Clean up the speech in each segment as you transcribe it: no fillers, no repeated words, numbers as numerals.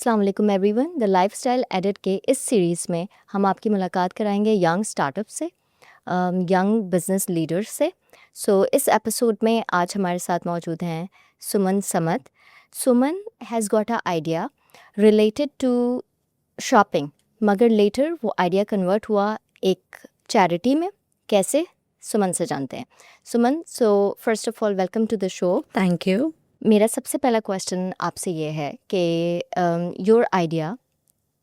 अस्सलाम वालेकुम everyone. The lifestyle edit के इस सीरीज़ में हम आपकी मुलाकात कराएंगे यंग स्टार्टअप से, यंग बिजनेस लीडर्स से। इस एपिसोड में आज हमारे साथ मौजूद हैं Suman Samad. Suman has got a idea related to shopping, मगर लेटर वो आइडिया कन्वर्ट हुआ एक चैरिटी में। कैसे, सुमन से जानते हैं। Suman, first of all welcome to the show. Thank you. मेरा सबसे पहला क्वेश्चन आपसे ये है कि your idea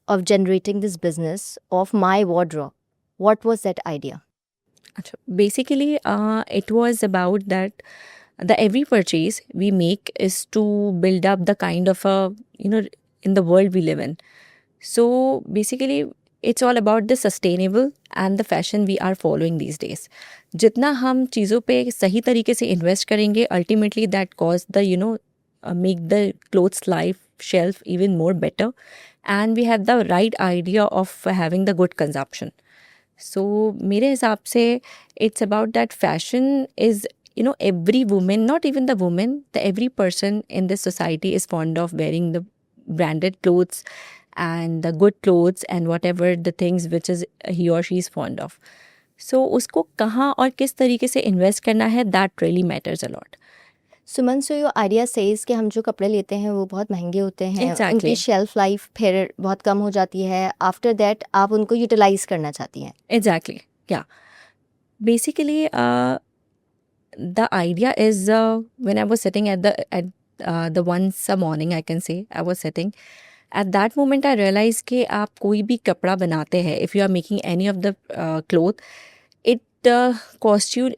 of generating this business of my wardrobe, what was that idea? अच्छा, basically it was about that the every purchase we make is to build up the kind of a, in the world we live in. So basically it's all about the sustainable and the fashion we are following these days. जितना हम चीज़ों पे सही तरीके से invest करेंगे, ultimately that cause the make the clothes life shelf even more better, and we have the right idea of having the good consumption. So मेरे हिसाब से it's about that fashion is, every woman, not even the woman, the every person in this society is fond of wearing the branded clothes and the good clothes and whatever the things which is he or she is fond of. So उसको कहाँ और किस तरीके से invest करना है, that really matters a lot. Suman, so your idea says कि हम जो कपड़े लेते हैं वो बहुत महंगे होते हैं, Exactly. उनकी शेल्फ लाइफ फिर बहुत कम हो जाती है, आफ्टर दैट आप उनको यूटिलाइज करना चाहती हैं। Exactly. Yeah. Basically, the idea is when I was sitting at the once a morning, I can say I was sitting. At that moment, I realized कि आप कोई भी कपड़ा बनाते हैं, if you are making any of the cloth, it costs you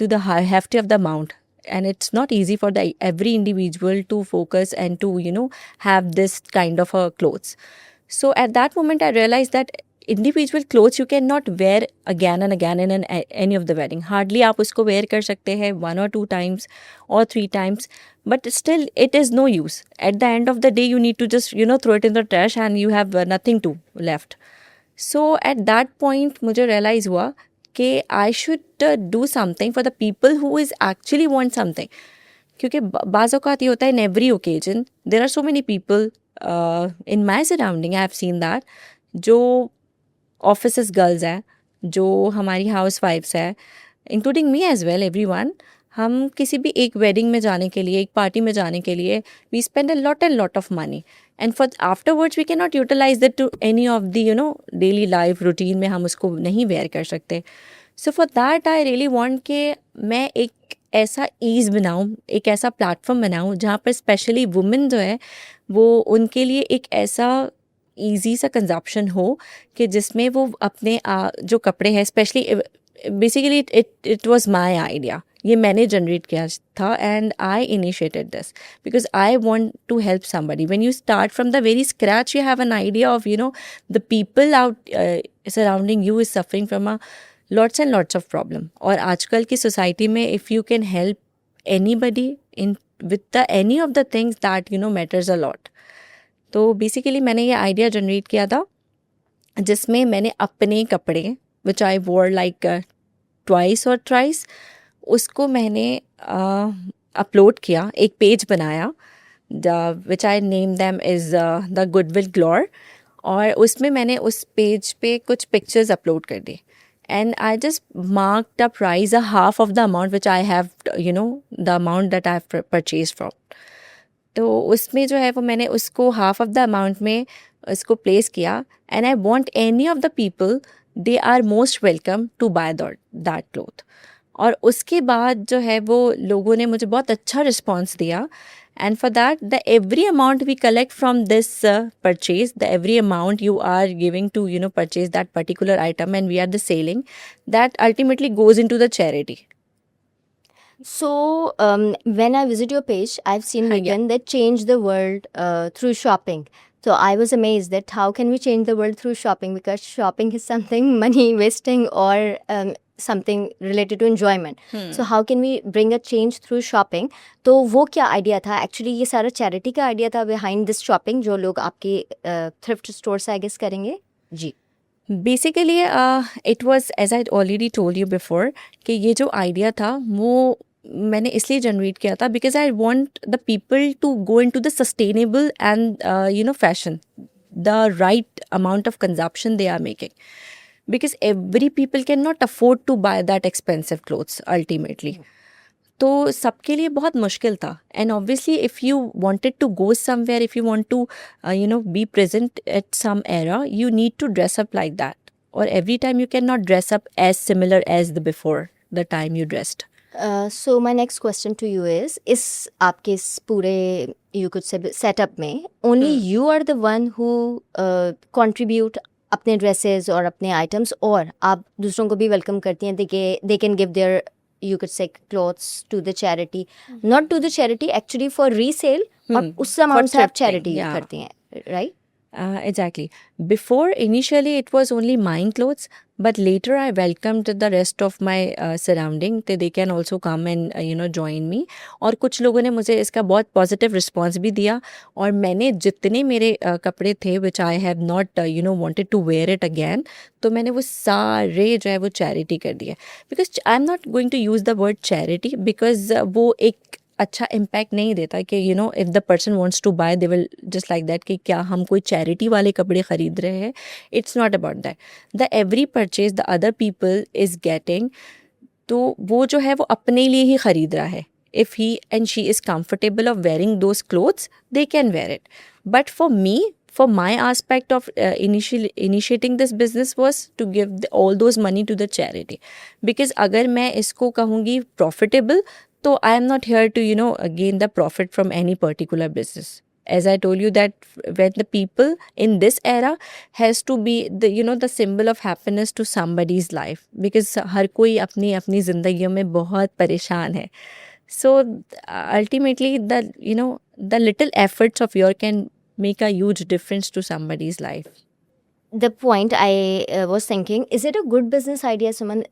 to the hefty of the amount. And it's not easy for the every individual to focus and to have this kind of clothes. So at that moment I realized that individual clothes you cannot wear again and again in any of the wedding. Hardly आप उसको wear कर सकते हैं 1 or 2 times or 3 times, but still it is no use. At the end of the day you need to just throw it in the trash and you have nothing to left. So at that point मुझे realize हुआ कि I should do something for the people who is actually want something. क्योंकि बाज़ औक़ात ये होता है, in every occasion there are so many people in my surrounding I have seen that जो ऑफिस गर्ल्स हैं, जो हमारी हाउस वाइफ्स है, including me as well, everyone, हम किसी भी एक वेडिंग में जाने के लिए, एक पार्टी में जाने के लिए we spend a lot of money, and for afterwards we can not utilize that to any of the daily life routine में हम उसको नहीं वेयर कर सकते. So for that I really want कि मैं एक ऐसा ईज़ बनाऊँ, एक ऐसा प्लेटफॉर्म बनाऊँ जहाँ पर स्पेशली वुमेन जो है वो उनके लिए एक ऐसा ईजी सा कंजप्शन हो कि जिसमें वो अपने जो कपड़े हैं, specially basically it was my idea, ये मैंने जनरेट किया था and I initiated this because I want to help somebody. When you start from the very scratch you have an idea of the people out surrounding you is suffering from a lots and lots of problem. और आजकल की society में if you can help anybody in with the any of the things that matters a lot. तो basically मैंने ये idea generate किया था जिसमें मैंने अपने कपड़े विच आई वोर लाइक ट्वाइस और थ्राइस, उसको मैंने अपलोड किया, एक पेज बनाया which I name them is the goodwill glory, और उसमें मैंने उस पेज पे कुछ पिक्चर्स अपलोड कर दी and I just marked a price a half of the amount which I have, the amount that I have purchased from. तो उसमें जो है वो मैंने उसको हाफ ऑफ द अमाउंट में उसको प्लेस किया, and I want any of the people they are most welcome to buy that cloth. और उसके बाद जो है वो लोगों ने मुझे बहुत अच्छा रिस्पॉन्स दिया, and for that the every amount we collect from this purchase, the every amount you are giving to purchase that particular item and we are the selling, that ultimately goes in to the charity. So, when I visit your page, I've seen written that change the world through shopping. So I was amazed that how can we change the world through shopping, because shopping is something money wasting or something related to enjoyment. So how can we bring a change through shopping? तो वो क्या idea था actually? ये सारा charity का idea था behind this shopping जो लोग आपके थ्रिफ्ट स्टोर से आई गेस करेंगे जी. Basically it was as I already told you before कि ये जो आइडिया था वो मैंने इसलिए जनरेट किया था because I want the people to go in to the sustainable and fashion, the right amount of consumption they are making, because every people cannot afford to buy that expensive clothes ultimately. तो सबके लिए बहुत मुश्किल था. And obviously if you wanted to go somewhere, if you want to be present at some era, you need to dress up like that, और every time you can not dress up as similar as the before the time you dressed. So my next question to you is, इस आपके इस पूरे you could say setup में only you are the one who contribute अपने dresses और अपने items, और आप दूसरों को भी वेलकम करती हैं they can give their you could say clothes to the charity, not to the charity actually for resale, और उस अमाउंट से आप thrifting, चैरिटी yeah. करती हैं, right? Exactly. Before, initially, it was only mine clothes, but later I welcomed the rest of my surrounding. They can also come and join me. और कुछ लोगों ने मुझे इसका बहुत positive response भी दिया, और मैंने जितने मेरे कपड़े थे which I have not wanted to wear it again, तो मैंने वो सारे जो है वो charity कर दिए. Because I'm not going to use the word charity because वो एक अच्छा इम्पैक्ट नहीं देता कि if the person wants to buy they will just like that कि क्या हम कोई चैरिटी वाले कपड़े ख़रीद रहे हैं. It's not about that. The every purchase the other people is getting, तो वो जो है वो अपने लिए ही ख़रीद रहा है. If he and she is comfortable of wearing those clothes, they can wear it. But for me, for my aspect of initiating this business was to give all those money to the charity. Because अगर मैं इसको कहूँगी profitable, तो I am not here to gain the profit from any particular business. As I told you that when the people in this era has to be the the symbol of happiness to somebody's life, because हर कोई अपनी अपनी ज़िंदगियों में बहुत परेशान है. So ultimately the little efforts of your can make a huge difference to somebody's life. The point I was thinking, is it a good business idea, Suman,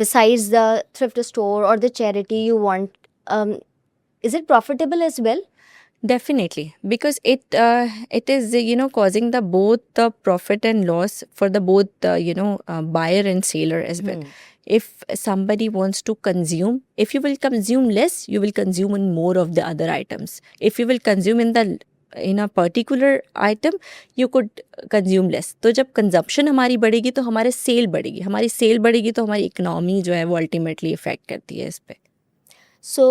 besides the thrift store or the charity you want, is it profitable as well? Definitely, because it is causing the both the profit and loss for the both buyer and seller as well. If somebody wants to consume, if you will consume less, you will consume in more of the other items. If you will consume in a particular item, you could consume less. तो जब consumption हमारी बढ़ेगी तो हमारे cell बढ़ेगी, हमारी cell बढ़ेगी तो हमारी इकोनॉमी जो है वो अल्टीमेटली इफेक्ट करती है इस पे. So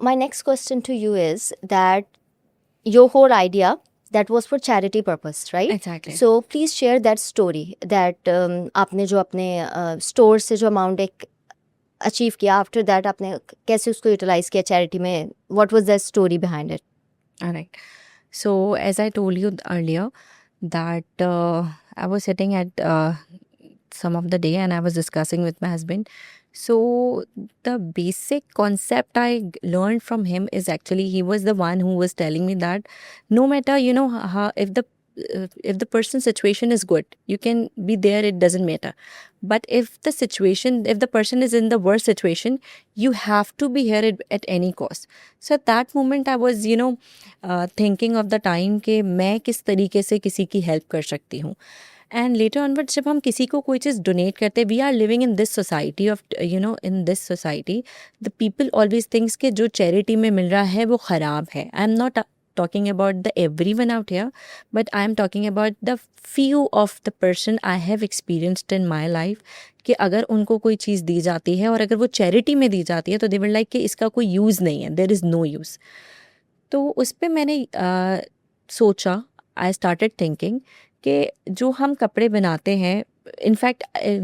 my next question to you is that your whole idea that was for charity purpose, right? Exactly. So please share that story that आपने जो अपने स्टोर से जो अमाउंट एक अचीव किया, आफ्टर दैट आपने कैसे उसको यूटिलाइज किया चैरिटी में, what was the story behind it? Alright. So as I told you earlier that I was sitting at some of the day and I was discussing with my husband. So the basic concept I learned from him is actually he was the one who was telling me that no matter how, if the person's situation is good, you can be there, it doesn't matter. But if the person is in the worst situation, you have to be here at any cost. So at that moment I was thinking of the time कि मैं किस तरीके से किसी की help कर सकती हूँ. एंड लेटर ऑनवर्ड जब हम किसी को कोई चीज़ डोनेट करते हैं, we are living in this society of in this society the people always thinks कि जो चैरिटी में मिल रहा है वो ख़राब है. I am not talking about the everyone out here, but I am talking about the few of the person I have experienced in my life कि अगर उनको कोई चीज़ दी जाती है और अगर वो चैरिटी में दी जाती है तो they will like कि इसका कोई यूज़ नहीं है, there is no use. तो उस पर मैंने सोचा, I started thinking कि जो हम कपड़े बनाते हैं, in fact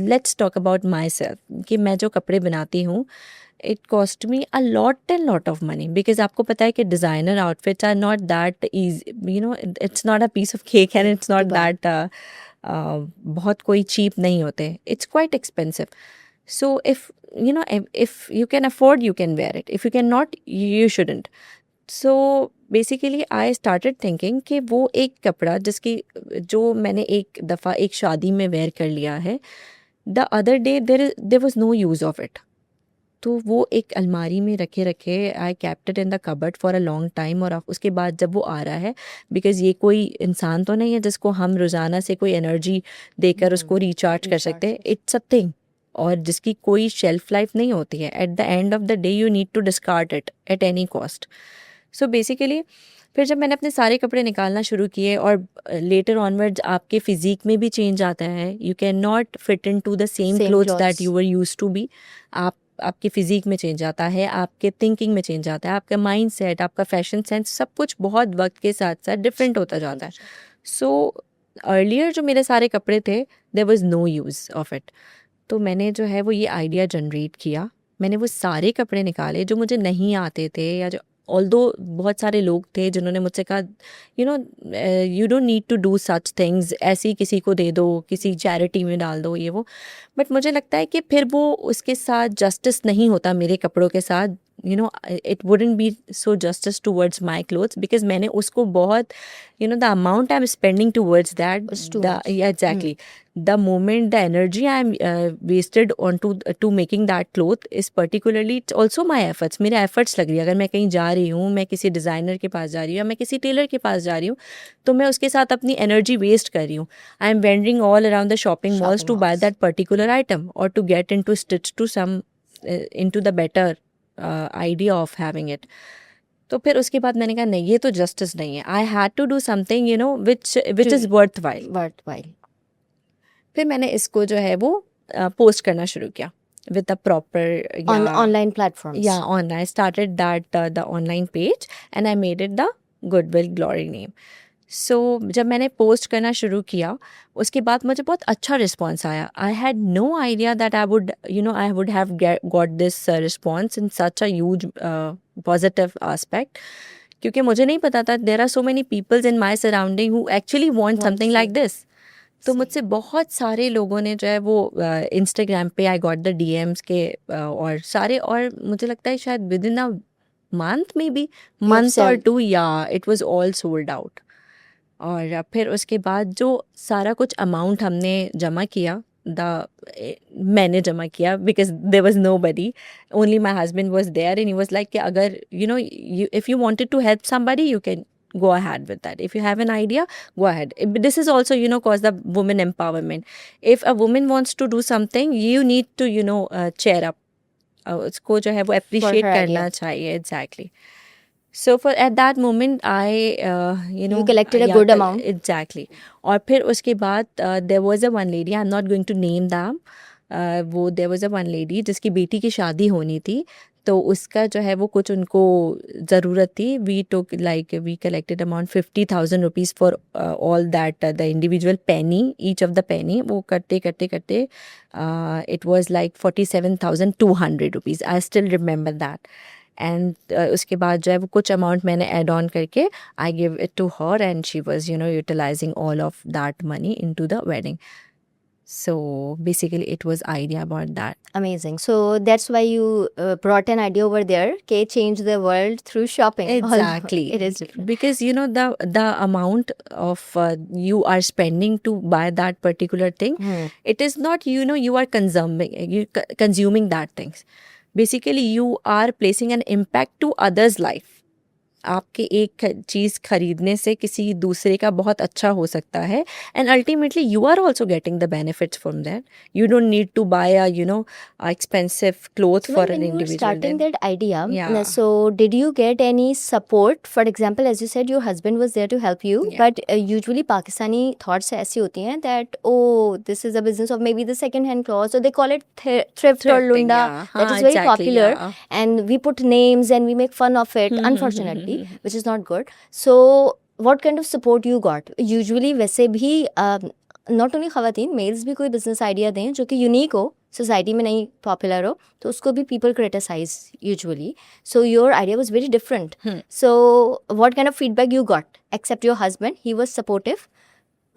let's talk about my self कि मैं जो कपड़े बनाती हूँ, it cost me a lot of money, because आपको पता है कि designer outfits are not that easy, it's not a piece of cake and it's not that बहुत कोई cheap नहीं होते, it's quite expensive. So if you can afford, you can wear it. If you cannot, you shouldn't. So basically I started thinking कि वो एक कपड़ा जो मैंने एक दफ़ा एक शादी में वेयर कर लिया है, the other day there was no use of it. तो वो एक अलमारी में रखे आई kept it in the cupboard for a long time. और उसके बाद जब वो आ रहा है, बिकॉज ये कोई इंसान तो नहीं है जिसको हम रोज़ाना से कोई एनर्जी देकर उसको रिचार्ज कर सकते हैं, इट्स अ थिंग. और जिसकी कोई शेल्फ लाइफ नहीं होती है, at the end of the day you need to discard it at any cost. So basically फिर जब मैंने अपने सारे कपड़े निकालना शुरू किए और लेटर ऑनवर्ड्स आपके फिजिक में भी चेंज आता है, you can not fit in to the same Same clothes that clothes. You were use to be. आप आपके फिजिक में चेंज आता है, आपके थिंकिंग में चेंज आता है, आपका माइंड सेट, आपका फैशन सेंस, सब कुछ बहुत वक्त के साथ साथ डिफरेंट होता जाता है. सो अर्लियर जो मेरे सारे कपड़े थे, there was no use of it. तो मैंने जो है वो ये आइडिया जनरेट किया. मैंने वो सारे कपड़े निकाले जो मुझे नहीं आते थे, या जो ऑल्दो बहुत सारे लोग थे जिन्होंने मुझसे कहा you don't need to do such things, ऐसे ही किसी को दे दो, किसी चैरिटी में डाल दो, ये वो. बट मुझे लगता है कि फिर वो उसके साथ जस्टिस नहीं होता मेरे कपड़ों के साथ. It wouldn't be so justice towards my clothes, because मैंने उसको बहुत the amount I am spending towards that, Was too much. Exactly the moment, the energy I am wasted on to making that cloth is particularly, it's also my efforts. मेरे efforts लग रही है. अगर मैं कहीं जा रही हूँ, मैं किसी डिज़ाइनर के पास जा रही हूँ या मैं किसी टेलर के पास जा रही हूँ, तो मैं उसके साथ अपनी एनर्जी वेस्ट कर रही हूँ. I am wandering all around the shopping malls Shopping to buy malls. that particular item or to get into stitch to some into the better idea of having it. तो फिर उसके बाद मैंने कहा नहीं, ये तो जस्टिस नहीं है. I had to do something which is worthwhile. Worthwhile. फिर मैंने इसको जो है वो पोस्ट करना शुरू किया with a proper On online platforms. या on. I started that the online page and I made it the goodwill glory name. So जब मैंने पोस्ट करना शुरू किया, उसके बाद मुझे बहुत अच्छा रिस्पॉन्स आया. I had no idea that I would have got this response in such a huge positive aspect, क्योंकि मुझे नहीं पता था there are so many peoples in my surrounding who actually want something like this. तो मुझसे बहुत सारे लोगों ने जो है वो इंस्टाग्राम पे आई गॉट द डीएम्स के और सारे, और मुझे लगता है शायद with in a month, may be month और 2, या it was all sold out. और फिर उसके बाद जो सारा कुछ अमाउंट हमने जमा किया, मैंने जमा किया, because there was nobody, only my husband was there and he was like कि अगर if you wanted to help somebody you can go ahead with that. If you have an idea, go ahead. This is also cause the woman empowerment. If a woman wants to do something, you need to cheer up. उसको जो है वो appreciate her करना idea. चाहिए. Exactly. So for at that moment I You collected a good amount. Exactly. और फिर उसके बाद there was a one lady, I'm not going to name them. वो there was a one lady जिसकी बेटी की शादी होनी थी, तो उसका जो है वो कुछ उनको ज़रूरत थी. We collected amount 50,000 rupees for all that the individual penny, each of the penny. वो करते करते करते it was like 47,200 rupees. I still remember that. And उसके बाद जो है वो कुछ अमाउंट मैंने एड ऑन करके I give it to her and she was utilizing all of that money into the wedding. So basically it was idea about that. Amazing. So that's why you brought an idea over there. Okay, change the world through shopping. Exactly. It is different. Because the amount of you are spending to buy that particular thing, it is not you are consuming that things. Basically you are placing an impact to others' life. आपके एक चीज़ खरीदने से किसी दूसरे का बहुत अच्छा हो सकता है, and ultimately you are also getting the benefits from that. You don't need to buy a expensive cloth So for when an you were individual. starting Then that idea, Yeah. so did you get any support? For example, as you said, your husband was there to help you, Yeah. but usually Pakistani thoughts ऐसी होती हैं that this is a business of maybe the second hand clothes, so they call it thrift or Thrifting, lunda. yeah. That is हाँ, very exactly, popular, yeah. and we put names and we make fun of it, unfortunately, which is not good. So what kind of support you got? Usually वैसे भी not only ख़वातीन, mails भी कोई business idea दें जो कि unique हो, society में नहीं पॉपुलर हो, तो उसको भी people criticize usually. So your idea was very different. So what kind of feedback you got except your husband? He was supportive.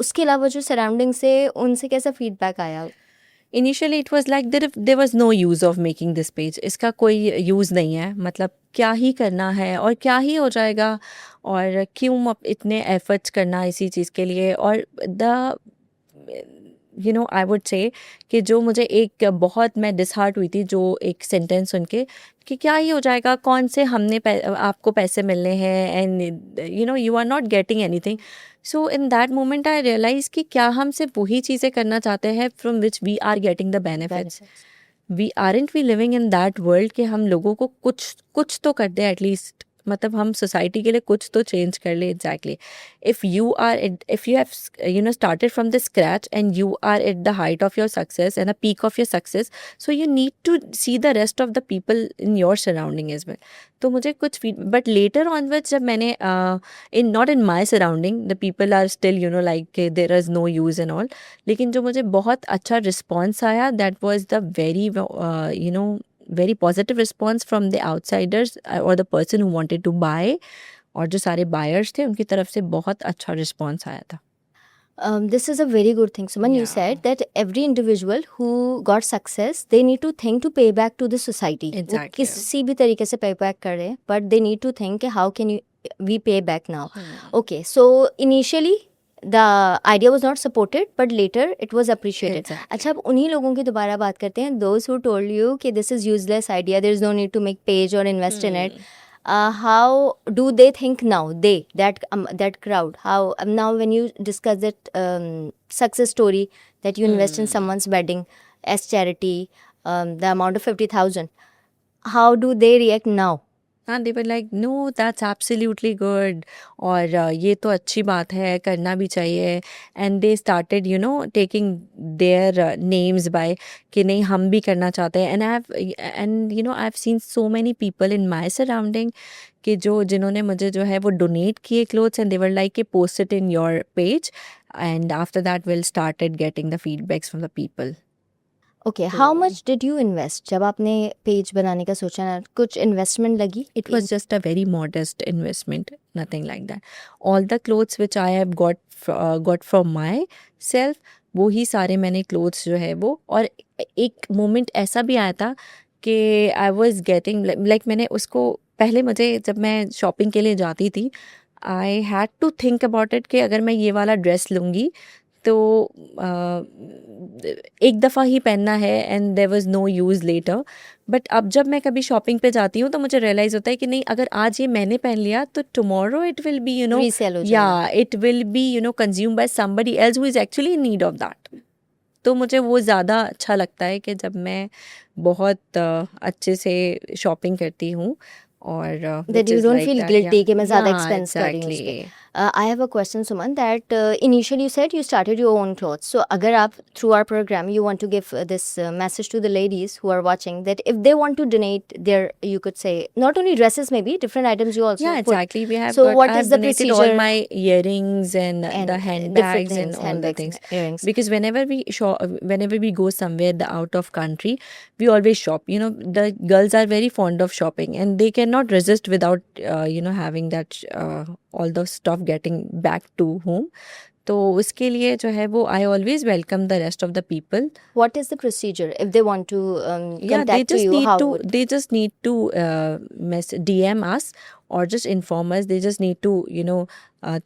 उसके अलावा जो सराउंडिंग से उनसे कैसा फीडबैक आया? Initially it was like there was no use of making this page. इसका कोई use नहीं है, मतलब क्या ही करना है और क्या ही हो जाएगा, और क्यों इतने एफर्ट्स करना इसी चीज़ के लिए. और आई वुड से कि जो मुझे एक बहुत मैं डिसहार्ट हुई थी जो एक सेंटेंस सुन के कि क्या ही हो जाएगा, कौन से आपको पैसे मिलने हैं and you are not getting anything. So in that moment I realize कि क्या हम सिर्फ वही चीज़ें करना चाहते हैं from which we are getting the benefits. benefits. We aren't we living in that world कि हम लोगों को कुछ कुछ तो कर दे एटलीस्ट, मतलब हम सोसाइटी के लिए कुछ तो चेंज कर ले. Exactly. If you have started from the scratch and you are at the height of your success and the peak of your success, so you need to see the rest of the people in your surrounding as well. तो मुझे कुछ but later onwards जब मैंने in not in my surrounding the people are still like there is no use and all, लेकिन जो मुझे बहुत अच्छा रिस्पॉन्स आया that was the very positive response from the outsiders और the person who wanted to buy, और जो सारे बायर्स थे उनकी तरफ से बहुत अच्छा रिस्पॉन्स आया था. This is a very good thing, Suman. You Yeah. said that every individual who got success, they need to think to pay back to the society. वो Exactly. किसी भी तरीके से pay back कर रहे हैं, but they need to think कि how can we pay back now? Okay, so initially the idea was not supported, but later it was appreciated. Exactly. अच्छा, अब उन्हीं लोगों की दोबारा बात करते हैं. Those who told you कि this is useless idea, there is no need to make page or invest in it. How do they think now? That crowd. How now when you discuss that success story that you invest in someone's wedding as charity, the amount of 50,000. How do they react now? हाँ, they were like no that's absolutely good, और ये तो अच्छी बात है, करना भी चाहिए. And they started taking their names by कि नहीं हम भी करना चाहते हैं. And I have seen so many people in my surrounding कि जिन्होंने मुझे जो है वो डोनेट किए clothes and they were like कि post it in your page and after that will started getting the feedbacks from the people. Okay, how much did you invest? जब आपने पेज बनाने का सोचा ना, कुछ इन्वेस्टमेंट लगी? It was just a very modest investment, nothing like that. All the clothes which I have got from myself, वो ही सारे मैंने clothes जो है वो, और एक moment ऐसा भी आया था कि I was getting like मैंने उसको पहले, मुझे जब मैं शॉपिंग के लिए जाती थी I had to think about it कि अगर मैं ये वाला ड्रेस लूँगी तो एक दफ़ा ही पहनना है and there was no use later. But अब जब मैं कभी शॉपिंग पे जाती हूँ तो मुझे रियलाइज़ होता है कि नहीं, अगर आज ये मैंने पहन लिया तो tomorrow it will be Resell हो या it will be consume by somebody else who is actually in need of that. तो मुझे वो ज़्यादा अच्छा लगता है कि जब मैं बहुत अच्छे से शॉपिंग करती हूँ और that you don't feel guilty कि मैं ज़्यादा Yeah, expense कर रही हूँ उस पे. exactly. I have a question, Suman, that initially you said you started your own clothes. So अगर आप through our program you want to give this message to the ladies who are watching that if they want to donate their, you could say, not only dresses, maybe different items you also Yeah, put. exactly. We have So got, what I is have the donated procedure? all my earrings and the different handbags and things, all the handbags, things. earrings. Because whenever we go somewhere the out of country, we always shop. The girls are very fond of shopping and they cannot resist without having that all the stuff getting back to home. तो उसके लिए जो है वो I always welcome the rest of the people. What is the procedure if they want to Yeah, they contact to just you? need How to would? they just need to DM us or just inform us. They just need to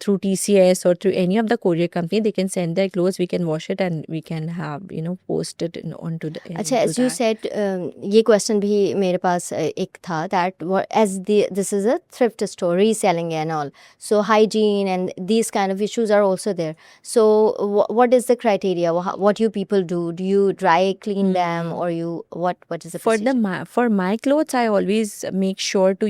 through TCS or through any of the courier company, they can send their clothes, we can wash it and we can have post it onto the अच्छा, into as you that. said, ये question भी मेरे पास एक था that this is a thrift store, reselling and all, so hygiene and these kind of issues are also there. So what is the criteria? What you people do? Do you dry clean them or you what is the For procedure? for my clothes, I always make sure to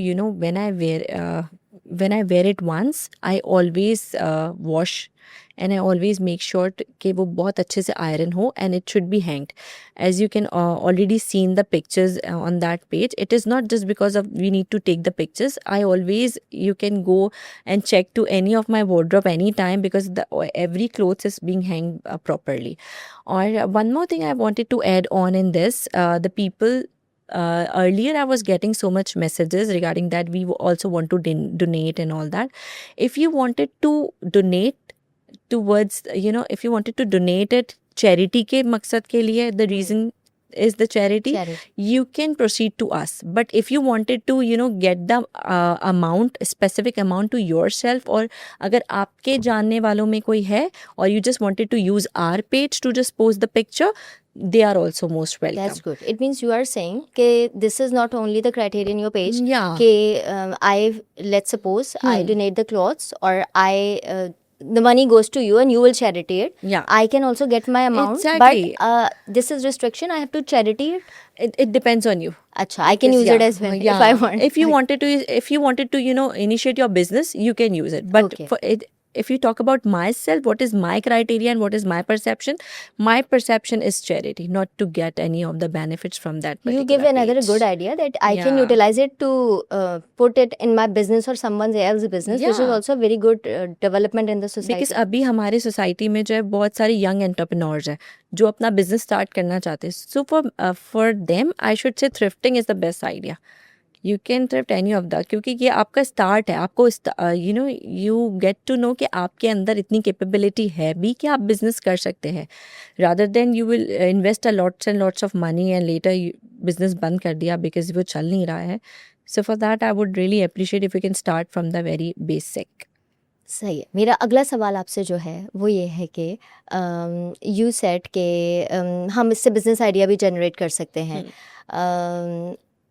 when I wear it once, I always wash and I always make sure कि वो बहुत अच्छे से iron हो and it should be hanged. As you can already seen the pictures on that page, it is not just because of we need to take the pictures. You can go and check to any of my wardrobe anytime because every clothes is being hanged properly. Or one more thing I wanted to add on in this, the people earlier I was getting so much messages regarding that we also want to donate and all that. If you wanted to donate towards if you wanted to donate it charity के मकसद के लिए, the reason is the charity, Charity. you can proceed to us. But if you wanted to get the amount, specific amount to yourself, or अगर आपके जानने वालों में कोई है or you just wanted to use our page to just post the picture, they are also most welcome. That's good. It means you are saying that this is not only the criteria in your page. Yeah. Let's suppose I donate the clothes, or the money goes to you and you will charity it. Yeah. I can also get my amount. Exactly. But this is restriction. I have to charity it. It depends on you. Acha, I can use it as well if I want. If you wanted to initiate your business, you can use it. But Okay. if you talk about myself, what is my criteria and what is my perception? My perception is charity, not to get any of the benefits from that particular You give another page. good idea that I can Yeah. utilize it to put it in my business or someone else's business, which is Yeah. also a very good development in the society. Because अभी हमारे society में जो है बहुत सारे young entrepreneurs हैं जो अपना बिजनेस स्टार्ट करना चाहते हैं. So for them I should say thrifting is the best idea. You can thrift any of the, क्योंकि ये आपका स्टार्ट है. आपको यू गेट टू नो कि आपके अंदर इतनी कैपेबिलिटी है भी कि आप बिजनेस कर सकते हैं, rather than you will invest a lots and lots of money and later business बंद कर दिया बिकॉज वो चल नहीं रहा है. सो for that I would really appreciate if you can start from the very basic. सही है. मेरा अगला सवाल आपसे जो है वो ये है कि यू सेड के हम इससे बिजनेस आइडिया भी जनरेट कर सकते हैं.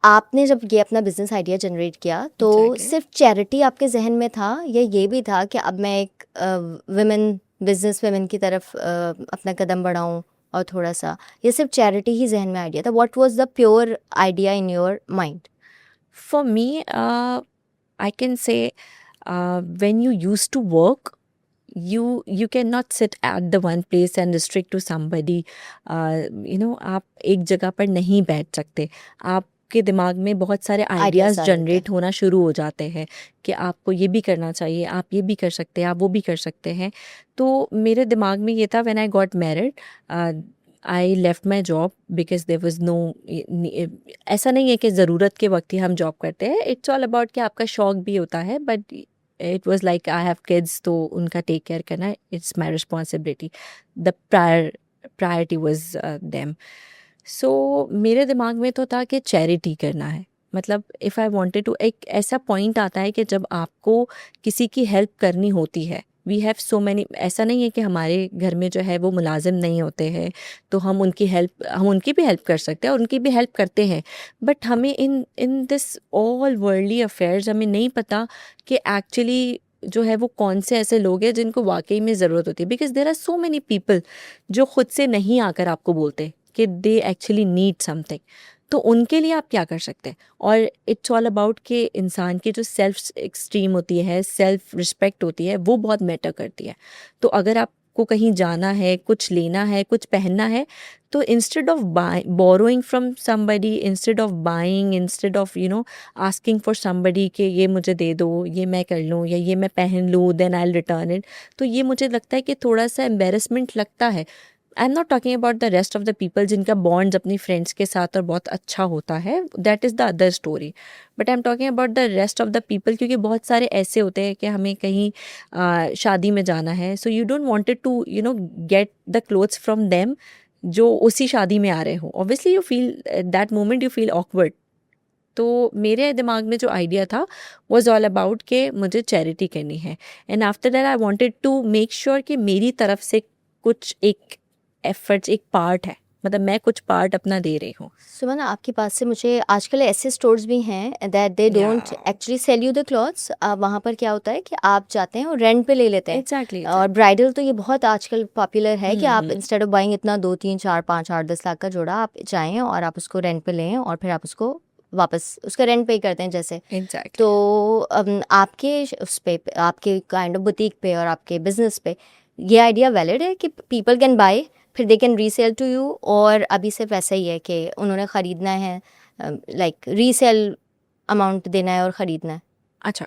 आपने जब ये अपना बिजनेस आइडिया जनरेट किया तो Exactly. सिर्फ चैरिटी आपके जहन में था या ये भी था कि अब मैं एक बिजनेस वुमेन की तरफ अपना कदम बढ़ाऊं और थोड़ा सा, ये सिर्फ चैरिटी ही जहन में आइडिया था? What was the pure idea in your mind? For me, I can say when you used to work, you cannot sit at the one place and restrict to somebody. आप एक जगह पर नहीं बैठ सकते. आपके दिमाग में बहुत सारे आइडियाज़ आ जाते हैं. जनरेट होना शुरू हो जाते हैं कि आपको ये भी करना चाहिए, आप ये भी कर सकते हैं, आप वो भी कर सकते हैं. तो मेरे दिमाग में ये था when I got married, I left my job because there was no, ऐसा नहीं है कि ज़रूरत के वक्त ही हम जॉब करते हैं. इट्स ऑल अबाउट कि आपका शौक भी होता है, but it was like I have kids, तो उनका टेक केयर करना it's my responsibility. The priority was them. So मेरे दिमाग में तो था कि चैरिटी करना है. मतलब इफ़ आई वॉन्टेड टू, एक ऐसा पॉइंट आता है कि जब आपको किसी की हेल्प करनी होती है. वी हैव सो मैनी, ऐसा नहीं है कि हमारे घर में जो है वो मुलाजिम नहीं होते हैं तो हम उनकी भी हेल्प कर सकते हैं और उनकी भी हेल्प करते हैं. बट हमें in this all worldly affairs हमें नहीं पता कि एक्चुअली जो है वो कौन से ऐसे लोग हैं जिनको वाकई में ज़रूरत होती है. Because there are so many people जो खुद से नहीं आकर आपको बोलते कि दे एक्चुअली नीड समथिंग. तो उनके लिए आप क्या कर सकते हैं? और इट्स ऑल अबाउट कि इंसान की जो सेल्फ एक्सट्रीम होती है, सेल्फ रिस्पेक्ट होती है, वो बहुत मैटर करती है. तो अगर आपको कहीं जाना है, कुछ लेना है, कुछ पहनना है, तो instead of borrowing from somebody, instead of asking for somebody कि ये मुझे दे दो, ये मैं कर लूँ या ये मैं पहन लूँ, देन आई रिटर्न इट. तो ये मुझे लगता है कि थोड़ा सा एम्बेरसमेंट लगता है. I am not talking about the rest of the people जिनका बॉन्ड्स अपनी फ्रेंड्स के साथ और बहुत अच्छा होता है, that is the other story. But I am talking about the rest of the people, क्योंकि बहुत सारे ऐसे होते हैं कि हमें कहीं शादी में जाना है, so you don't wanted to get the clothes from them जो उसी शादी में आ रहे हो. Obviously you feel that moment, you feel awkward. तो मेरे दिमाग में जो आइडिया था वॉज ऑल अबाउट कि मुझे चैरिटी करनी है. And after that I wanted to make sure कि मेरी तरफ से कुछ एक एफर्ट्स, एक पार्ट है, मतलब मैं कुछ पार्ट अपना दे रही हूँ. सुमन, आपके पास से मुझे आजकल ऐसे स्टोर्स भी हैं that they don't actually sell you the clothes. वहाँ पर क्या होता है कि आप जाते हैं और रेंट पे ले लेते हैं. एग्जैक्टली. और ब्राइडल तो ये बहुत आजकल पॉपुलर है कि आप इंस्टेड ऑफ बाइंग इतना 2 3 4 5 8 10 लाख का जोड़ा, आप जाएं और आप उसको रेंट पे लें और फिर आप उसको वापस उसका रेंट पे करते हैं जैसे. एग्जैक्टली. तो आपके उस पे, आपके काइंड ऑफ बुटीक पे और आपके बिजनेस पे ये आइडिया वैलिड है कि पीपल कैन बाय, फिर they can resell to you, और अभी सिर्फ ऐसा ही है कि उन्होंने ख़रीदना है, लाइक रीसेल अमाउंट देना है और ख़रीदना है? अच्छा,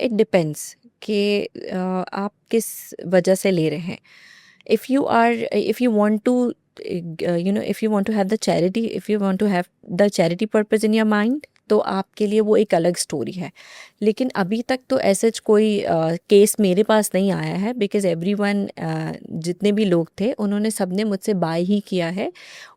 इट डिपेंड्स कि आप किस वजह से ले रहे हैं. If you want to if you want to have the charity, if you want to have the charity purpose in your mind, तो आपके लिए वो एक अलग स्टोरी है। लेकिन अभी तक तो ऐसा कोई केस मेरे पास नहीं आया है, बिकॉज एवरीवन जितने भी लोग थे उन्होंने सबने मुझसे बाय ही किया है।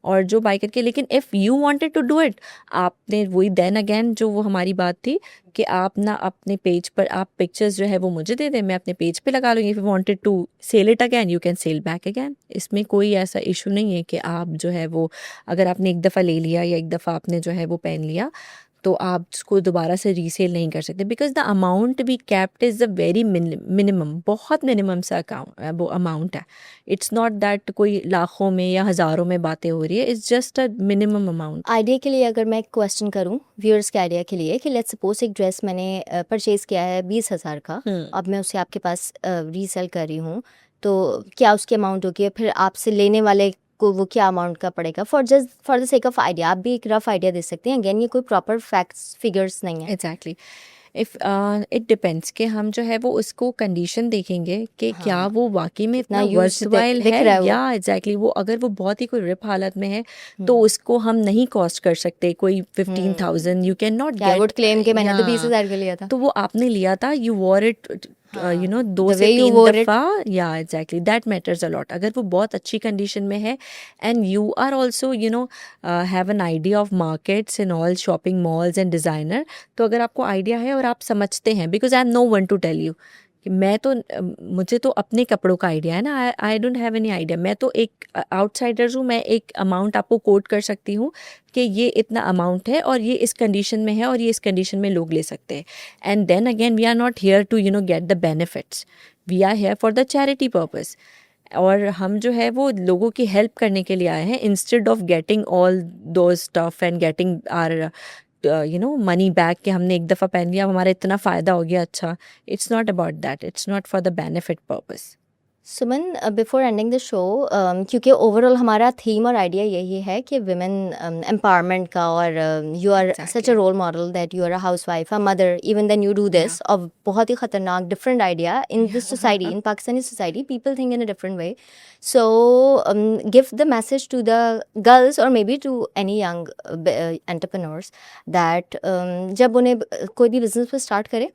और जो बाय करके, लेकिन if you wanted to do it, आपने वही देन अगेन जो वो हमारी बात थी कि आप ना अपने पेज पर आप पिक्चर्स जो है वो मुझे दे दें, मैं अपने पेज पे लगा लूँगी। If you wanted to sell it again you can sell back again. इसमें कोई ऐसा इशू नहीं है कि आप जो है वो, अगर आपने एक दफ़ा ले लिया या एक दफ़ा आपने जो है वो पहन लिया तो आप उसको दोबारा से रीसेल नहीं कर सकते, because the amount we kept is the very minimum, बहुत मिनिमम सा वो अमाउंट है। इट्स नॉट दैट कोई लाखों में या हज़ारों में बातें हो रही है, it's just a minimum amount. Idea के लिए अगर मैं एक क्वेश्चन करूं व्यूअर्स के आइडिया के लिए कि लेट्स सपोज एक ड्रेस मैंने परचेज़ किया है 20,000 का, अब मैं उसे आपके पास रीसेल कर रही हूँ, तो क्या उसकी अमाउंट होगी, फिर आपसे लेने वाले को वो क्या अमाउंट का पड़ेगा? For the sake of idea आप भी एक रफ आइडिया दे सकते हैं। अगेन ये कोई प्रॉपर फैक्ट्स फिगर्स नहीं है। एग्जैक्टली। इफ़ इट डिपेंड्स कि हम जो है वो उसको कंडीशन देखेंगे कि क्या हाँ, वो वाकई में कितना इतना यूज वर्थवाइल दिख है, रहा है वो। या एग्जैक्टली वो अगर वो बहुत ही कोई रिप हालत में है तो उसको हम नहीं कॉस्ट कर सकते कोई 15,000, यू कैन नॉट क्या आई वुड गेट। क्लेम कि मैंने तो या 20,000 का लिया था। तो वो आपने लिया था, you wore it you know 2 the same way you 3 wore it. दफ़ा, या exactly that matters a lot. अगर वो बहुत अच्छी कंडीशन में है and you are also have an idea of markets in all shopping malls and designer, तो अगर आपको आइडिया है और आप समझते हैं, because I am no one to tell you कि मैं तो मुझे तो अपने कपड़ों का आइडिया है ना, I don't have any idea. मैं तो एक आउटसाइडर हूँ, मैं एक अमाउंट आपको कोट कर सकती हूँ कि ये इतना अमाउंट है और ये इस कंडीशन में है और ये इस कंडीशन में लोग ले सकते हैं। And then again we are not here to get the benefits, we are here for the charity purpose. और हम जो है वो लोगों की हेल्प करने के लिए आए हैं, instead of getting all those stuff and getting our money back कि हमने एक दफ़ा पहन लिया, अब हमारा इतना फ़ायदा हो गया। अच्छा, it's not about that, it's not for the benefit purpose. Suman, before ending the show, क्योंकि ओवरऑल हमारा थीम और आइडिया यही है कि विमेन एम्पावरमेंट का, और you are such a Exactly. Role model that you are a housewife, a mother, even then you do this, और बहुत ही खतरनाक different idea in this society, in Pakistani society people think in a different way. So give the message to the girls और maybe to any young entrepreneurs that जब उन्हें कोई भी business start करे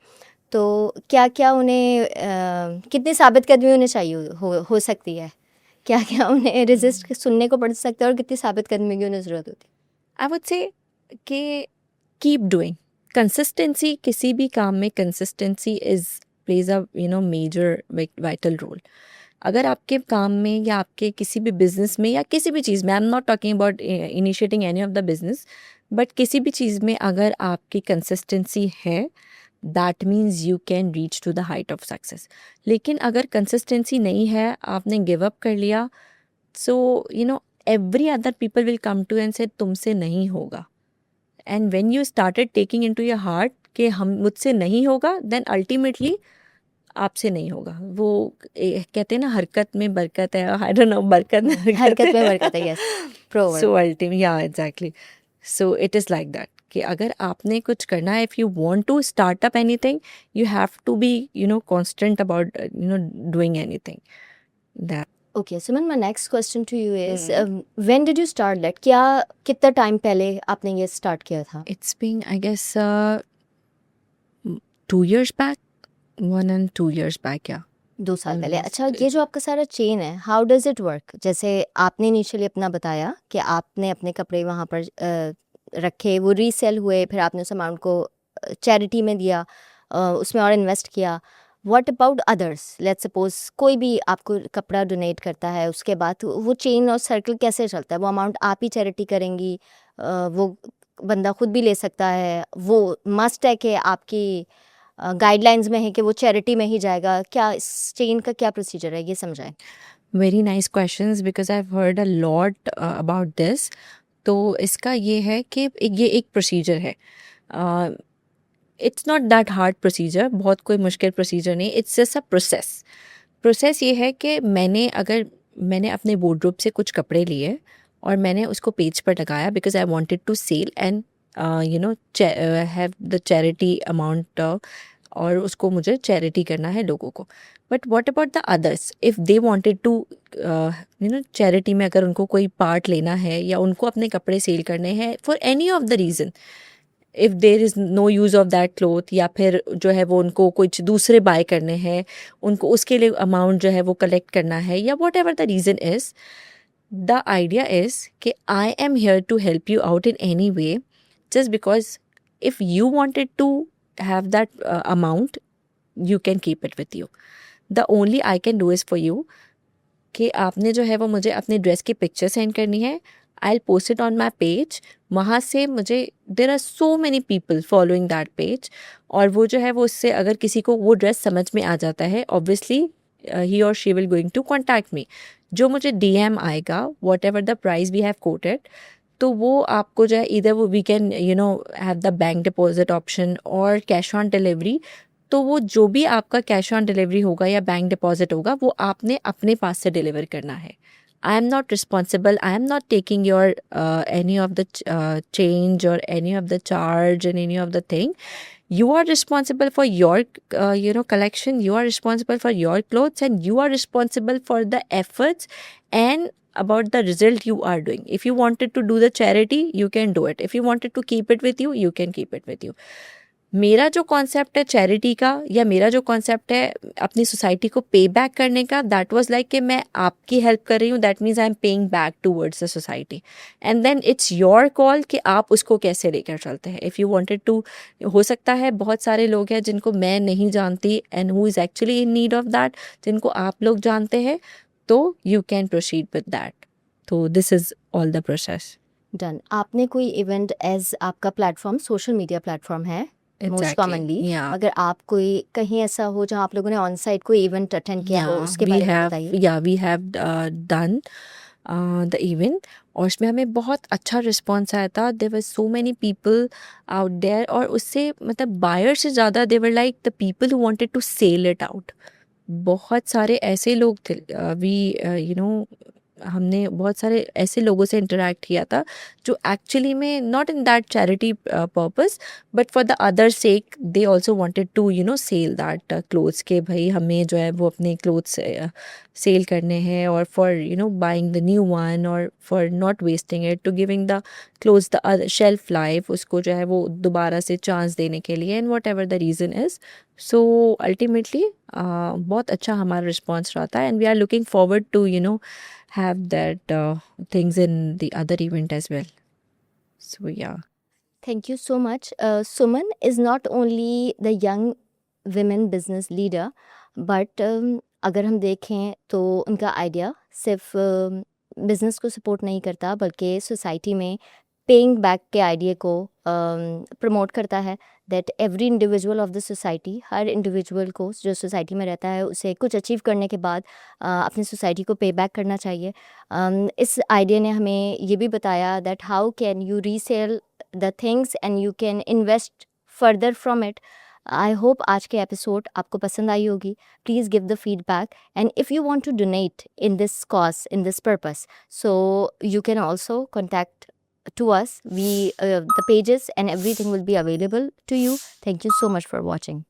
तो क्या क्या उन्हें कितनी साबित कदमी उन्हें चाहिए हो सकती है, क्या क्या उन्हें रेजिस्ट सुनने को पड़ सकता है और कितनी साबित कदमी की उन्हें ज़रूरत होती आई वुड से कि कीप डूइंग, कंसिस्टेंसी, किसी भी काम में consistency is plays a major vital role. अगर आपके काम में या आपके किसी भी बिजनेस में या किसी भी चीज़ में, I am not talking about initiating any of the business, but किसी भी चीज़ में अगर आपकी कंसिस्टेंसी है, that means you can reach to the height of success. लेकिन अगर कंसिस्टेंसी नहीं है, आपने गिव अप कर लिया, सो every other people will come to you and say तुमसे नहीं होगा। And when you started taking into your heart कि हम मुझसे नहीं होगा, देन अल्टीमेटली आपसे नहीं होगा। वो कहते हैं ना, हरकत में बरकत है, आई डोंट नो, बरकत में है। हरकत हरकत में है। बरकत है, यस, प्रोवर्ब। सो अल्टीमेट, या exactly, so it is like that कि अगर आपने कुछ करना है, if you want to start up anything, you have to be constant about doing anything that. Okay Suman, my next question to you is when did you start that? क्या कितना time पहले आपने ये स्टार्ट किया था? It's been, I guess, 2 years back, 1 and 2 years back, yeah. 2 साल पहले। Almost. अच्छा, ये जो आपका सारा चेन है, हाउ डज इट वर्क? जैसे आपने इनिशियली अपना बताया कि आपने अपने कपड़े वहाँ पर रखे, वो रीसेल हुए, फिर आपने उस अमाउंट को चैरिटी में दिया, उसमें और इन्वेस्ट किया। What about others? Let's suppose कोई भी आपको कपड़ा डोनेट करता है, उसके बाद वो चेन और सर्कल कैसे चलता है? वो अमाउंट आप ही चैरिटी करेंगी, वो बंदा खुद भी ले सकता है, वो मस्ट है कि आपकी गाइडलाइंस में है कि वो चैरिटी में ही जाएगा? क्या इस चेन का क्या प्रोसीजर है, ये समझाएं। Very nice questions because I've heard a lot about this. तो इसका ये है कि ये एक प्रोसीजर है। It's not that hard procedure, बहुत कोई मुश्किल प्रोसीजर नहीं, it's just a process. Process ये है कि मैंने अपने वार्डरोब से कुछ कपड़े लिए और मैंने उसको पेज पर लगाया, because I wanted to sell and have the charity amount, और उसको मुझे चैरिटी करना है लोगों को। But what about the others, if they wanted to charity में अगर उनको कोई पार्ट लेना है या उनको अपने कपड़े सेल करने हैं for any of the reason, if there is no use of that cloth, या फिर जो है वो उनको कुछ दूसरे बाय करने हैं, उनको उसके लिए अमाउंट जो है वो कलेक्ट करना है, या whatever the reason is, the idea is कि I am here to help you out in any way, just because if you wanted to have that amount, you can keep it with you. The only I can do is for you कि आपने जो है वो मुझे अपने dress की picture send करनी है, I will post it on my page. वहाँ से मुझे there are so many people following that page, और वो जो है वो उससे अगर किसी को वो ड्रेस समझ में आ जाता है, ऑब्वियसली ही और she will going to contact me. जो मुझे DM आएगा, whatever the price we have quoted, तो वो आपको जो है इधर वो we can have the bank deposit option और कैश ऑन डिलीवरी। तो वो जो भी आपका कैश ऑन डिलीवरी होगा या बैंक डिपॉजिट होगा, वो आपने अपने पास से डिलीवर करना है। I am not responsible, I am not taking your any of the change और any of the charge and any of the thing. You are responsible for your collection, you are responsible for your clothes, and you are responsible for the efforts and about the result you are doing. If you wanted to do the charity, you can do it. If you wanted to keep it with you, you can keep it with you. मेरा जो concept है charity का, या मेरा जो concept है अपनी society को पे बैक करने का, दैट वाज लाइक कि मैं आपकी हेल्प कर रही हूँ, that means I am paying back towards the society, and then it's your call कि आप उसको कैसे लेकर चलते हैं। इफ़ यू वांटेड टू, हो सकता है बहुत सारे लोग हैं जिनको मैं नहीं जानती and who is actually in need of that, जिनको आप लोग जानते हैं, तो you can proceed with that. तो this is all the process. Done. आपने कोई इवेंट एज आपका प्लेटफॉर्म सोशल मीडिया प्लेटफॉर्म है मोस्ट कॉमनली, Yeah. अगर आप कोई कहीं ऐसा हो जहाँ आप लोगों ने ऑन साइट कोई इवेंट अटेंड किया हो, उसके we बारे में have बताइए। we have done the event, और उसमें हमें बहुत अच्छा रिस्पॉन्स आया था। There were so many people out there, और उससे मतलब बायर से ज़्यादा they were like the people who wanted to sell it out. बहुत सारे ऐसे लोग थे, वी हमने बहुत सारे ऐसे लोगों से इंटरेक्ट किया था जो एक्चुअली में not in that charity purpose, but for the other sake they also wanted to sell that clothes, के भाई हमें जो है वो अपने क्लोथ्स सेल करने हैं, और for buying the new one, और for not wasting it, to giving the clothes the shelf life, उसको जो है वो दोबारा से चांस देने के लिए, and whatever the reason is. So ultimately बहुत अच्छा हमारा रिस्पॉन्स रहा था, and we are looking forward to have that things in the other event as well. So yeah. Thank you so much. Suman is not only the young women business leader, but अगर हम देखें तो उनका idea सिर्फ business को support नहीं करता, बल्कि सोसाइटी में पेइंग बैक के आइडिया को प्रमोट करता है, that every individual of the society, her individual को जो सोसाइटी में रहता है उसे कुछ अचीव करने के बाद अपनी सोसाइटी को पे बैक करना चाहिए। इस आइडिया ने हमें ये भी बताया that how can you resell the things and you can invest further from it. I hope आज के एपिसोड आपको पसंद आई होगी। Please give the feedback, and if you want to donate in this cause, in this purpose, so you can also contact to us. The pages and everything will be available to you. Thank you so much for watching.